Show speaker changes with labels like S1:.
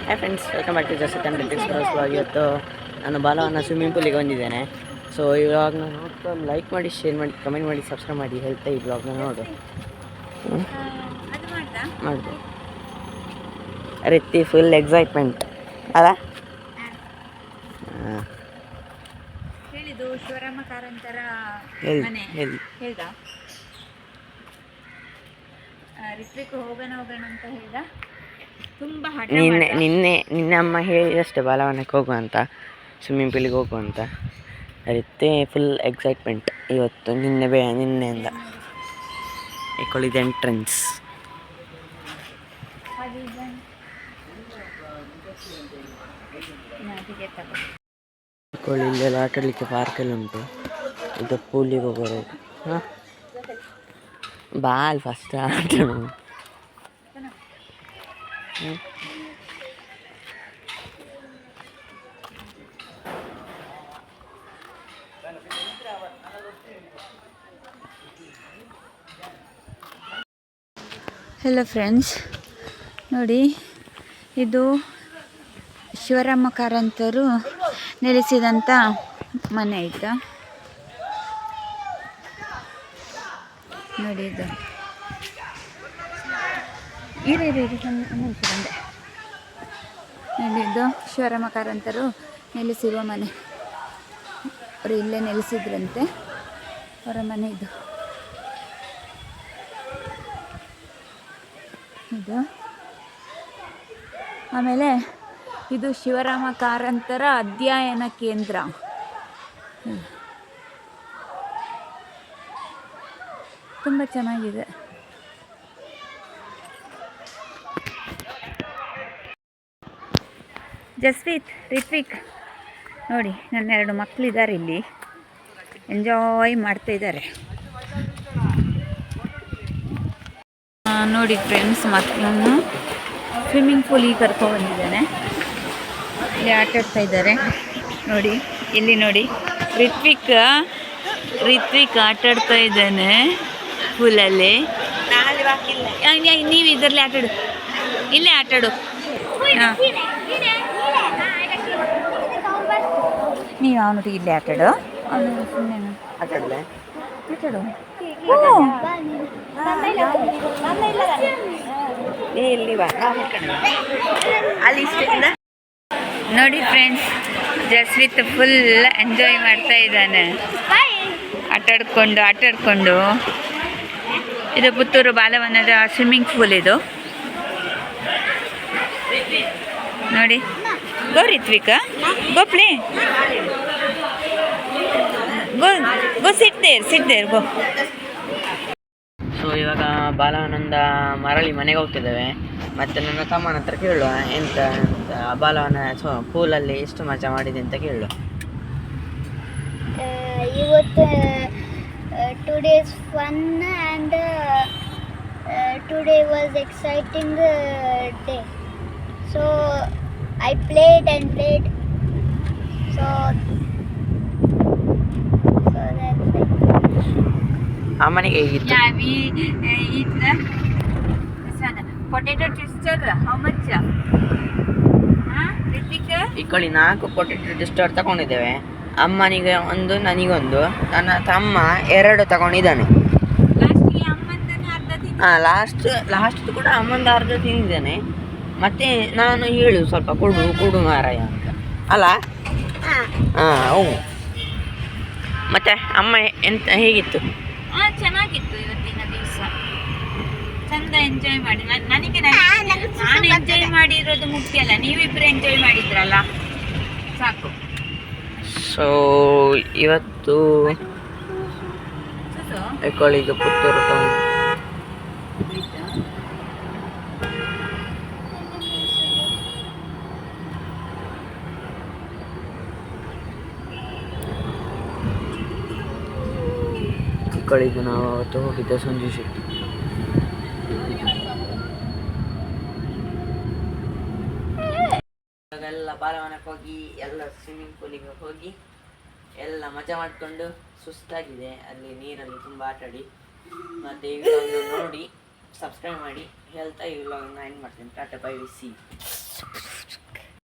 S1: Hi friends, welcome back to just and blog. ಇವತ್ತು ನಾನು Balavana swimming ಪೂಲಿಗೆ ಬಂದಿದ್ದೇನೆ. ಸೊ ಇವಾಗ ನಾನು ನೋಡ್ಕೊಂಡು ಲೈಕ್ ಮಾಡಿ, ಶೇರ್ ಮಾಡಿ, ಕಮೆಂಟ್ ಮಾಡಿ, ಸಬ್ಸ್ಕ್ರೈಬ್ ಮಾಡಿ ಹೇಳ್ತಾ ಈ ಬ್ಲಾಗ್ನ ನೋಡು ಮಾಡಿದೆ. ರೀತಿ ಫುಲ್ ಎಕ್ಸೈಟ್ಮೆಂಟ್ ಅಲ್ಲ.
S2: ಹೇಳಿದ್ದು ಶಿವರಾಮ ಕಾರಂತರ ಮನೆ ಹೇಳ್ದ. ರಿತ್ವಿಕ್ ಹೋಗೋಣ ಅಂತ ಹೇಳ್ದ. ತುಂಬ
S1: ನಿನ್ನೆ ಅಮ್ಮ ಹೇಳಿದಷ್ಟೇ ಬಾಲವನಕ್ಕೆ ಹೋಗುವ ಅಂತ, ಸ್ವಿಮ್ಮಿಂಗ್ ಪೂಲಿಗೆ ಹೋಗುವ ಅಂತ. ಅದಕ್ಕೆ ಫುಲ್ ಎಕ್ಸೈಟ್ಮೆಂಟ್ ಇವತ್ತು. ನಿನ್ನೆಯಿಂದ ಇಕೊಳ್ಳಿದ ಎಂಟ್ರೆನ್ಸ್. ಇಲ್ಲೆಲ್ಲ ಆಟಾಡಲಿಕ್ಕೆ ಪಾರ್ಕೆಲ್ಲ ಉಂಟು. ಇದು ಪೂಲಿಗೆ ಹೋಗೋರು. ಹಾಂ, ಬಾಲ್ ಫಸ್ಟ್ ಆಟ.
S2: ಹಲೋ ಫ್ರೆಂಡ್ಸ್, ನೋಡಿ ಇದು ಶಿವರಾಮ ಕಾರಂತರು ನೆಲೆಸಿದಂಥ ಮನೆ ಆಯಿತಾ. ನೋಡಿ ಇದು ಬಂದೆ. ನೋಡಿ ಇದು ಶಿವರಾಮ ಕಾರಂತರು ನೆಲೆಸಿರುವ ಮನೆ. ಅವರು ಇಲ್ಲೇ ನೆಲೆಸಿದ್ರಂತೆ, ಅವರ ಮನೆ ಇದು. ಇದು ಆಮೇಲೆ ಇದು ಶಿವರಾಮ ಕಾರಂತರ ಅಧ್ಯಯನ ಕೇಂದ್ರ. ತುಂಬ ಚೆನ್ನಾಗಿದೆ. ಜಸ್ವಿತ್, ರಿತ್ವಿಕ್ ನೋಡಿ, ನನ್ನ 2 ಮಕ್ಕಳಿದ್ದಾರೆ ಇಲ್ಲಿ, ಎಂಜಾಯ್ ಮಾಡ್ತಾ ಇದ್ದಾರೆ. ನೋಡಿ ಫ್ರೆಂಡ್ಸ್, ಮಕ್ಕಳನ್ನು ಸ್ವಿಮ್ಮಿಂಗ್ ಪೂಲಿಗೆ ಕರ್ಕೊಂಡ್ಬಂದಿದ್ದಾನೆ. ಇಲ್ಲಿ ಆಟಾಡ್ತಾ ಇದ್ದಾರೆ ನೋಡಿ. ಇಲ್ಲಿ ನೋಡಿ, ರಿತ್ವಿಕ್ ಆಟಾಡ್ತಾ ಇದ್ದಾನೆ ಪೂಲಲ್ಲಿ. ನೀವು ಇದರಲ್ಲಿ ಆಟಾಡು, ಇಲ್ಲೇ ಆಟಾಡು. ಹಾಂ, ನೀವು ಅವನೊಟ್ಟಿಗೆ ಇಲ್ಲೇ ಆಟಾಡು. ಅವನು ಸುಮ್ಮನೆ ಆಟಾಡು. ನೋಡಿ ಫ್ರೆಂಡ್ಸ್, ಜಸ್ವಿತ್ ಫುಲ್ ಎಂಜಾಯ್ ಮಾಡ್ತಾ ಇದ್ದಾನೆ ಆಟಾಡ್ಕೊಂಡು. ಇದು ಪುತ್ತೂರು ಬಾಲವನದ ಸ್ವಿಮ್ಮಿಂಗ್ ಪೂಲ್ ಇದು ನೋಡಿ. Go Ritvika, go play, go sit there go.
S1: So ಇವಾಗ ಬಾಲವನಂದ ಮರಳಿ ಮನೆಗೆ ಹೋಗ್ತಿದ್ದೇವೆ. ಮತ್ತು ನನ್ನ ತಮ್ಮನ ಹತ್ರ ಕೇಳುವ ಎಂತ ಬಾಲವನ ಪೂಲಲ್ಲಿ ಎಷ್ಟು ಮಜಾ ಮಾಡಿದೆ ಅಂತ ಕೇಳುವ.
S3: ಇವತ್ತು 2 days fun and today was exciting day. So I played. So that's it.
S1: ಅಮ್ಮನಿಗೆ ಹೇಗಿತ್ತು?
S2: Potato twister how much?
S1: ಈ ಕಡೆ 4 ಪೊಟೇಟೊ ಟ್ವಿಸ್ಟರ್ ತಗೊಂಡಿದ್ದೇವೆ. ಅಮ್ಮನಿಗೆ 1, ನನಗೊಂದು, ನನ್ನ ತಮ್ಮ 2 ತಗೊಂಡಿದ್ದಾನೆ. ಲಾಸ್ಟ್ ಕೂಡ ಅಮ್ಮಂದು ಅರ್ಧ ತಿಂದಿದ್ದಾನೆ. ಮತ್ತೆ ನಾನು ಹೇಳು ಸ್ವಲ್ಪ ಕೊಡು ಮಾರಾಯ ಅಂತ ಅಲ್ಲ. ಹೌದು. ಮತ್ತೆ ಅಮ್ಮ ಎಂತ ಹೇಗಿತ್ತು?
S2: ಚೆನ್ನಾಗಿತ್ತು. ಇವತ್ತಿನ ದಿವಸ ಚಂದ ಎಂಜಾಯ್ ಮಾಡಿ. ನಾನು ಎಂಜಾಯ್ ಮಾಡಿರೋದು ಮುಖ್ಯ ಅಲ್ಲ, ನೀವಿಬ್ರು ಎಂಜಾಯ್ ಮಾಡಿದ್ರಲ್ಲ ಸಾಕು.
S1: ಸೊ ಇವತ್ತು ಎಕೊಳ್ಳಿಗೆ ಪುತ್ತೂರು ಟೌನ್. ಕಳಿದು ನಾವು ಅವತ್ತು ಹೋಗಿದ್ದ ಸಂಜು ಶೆಟ್ಟಿ. ಎಲ್ಲ ಬಾಲವನಕ್ಕೆ ಹೋಗಿ, ಎಲ್ಲ ಸ್ವಿಮ್ಮಿಂಗ್ ಪೂಲಿಗೆ ಹೋಗಿ ಎಲ್ಲ ಮಜಾ ಮಾಡಿಕೊಂಡು ಸುಸ್ತಾಗಿದೆ. ಅಲ್ಲಿ ನೀರಲ್ಲಿ ತುಂಬ ಆಟಾಡಿ. ಮತ್ತು ಈ ವಿಡಿಯೋನ ನೋಡಿ ಸಬ್ಸ್ಕ್ರೈಬ್ ಮಾಡಿ ಹೇಳ್ತಾ ಈ ವಿಡಿಯೋನ ಎಂಡ್ ಮಾಡ್ತೀನಿ. Tata bye C.